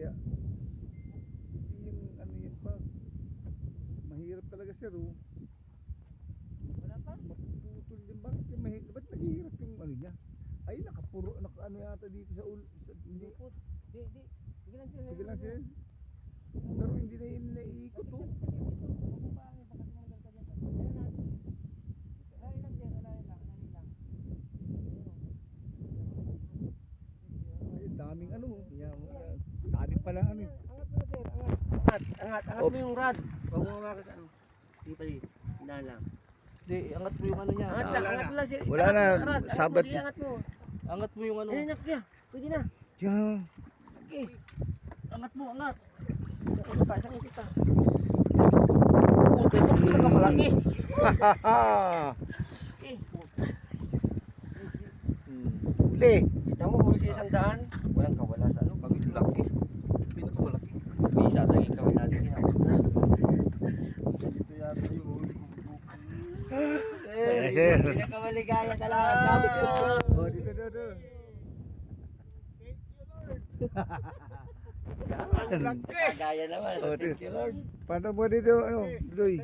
Kaya yung ano yun pa, mahirap talaga sir oh. Wala pa? Mapuputol din, bakit yung mahirap, ba't naghihirap yung ano niya? Ay nakapuro, ano yata dito sa ulo, hindi, Lupot. Di. Sige lang sila. sige lang sir. Pero hindi na yun naiikot oh. Ay, daming ano, dami pala ano. Angat mo yung rod. Huwag mo makas ano. Hindi pa di. Hindahan lang. Di, angat mo yung ano niya. Angat mo lang. Wala na, sabat. Angat mo. Angat mo yung ano. Ayan, anak niya. Pwede na. Diyan. Okay. Angat mo, angat. Pasang kita. Ito ka malaki. Okay. Huli. Kita mo, huli sa 100. Walang kawala sa ano. Kami laki. Pinakamalaki. Bisa tayo kawin natin. Ito yata yung huli ko. Ayan, sir. Pinakamaligaya ka lang. Sabi ko. Oh, dito. Kagaya naman. Oh, Thank you, Lord. Paano mo dito, ano, Luy?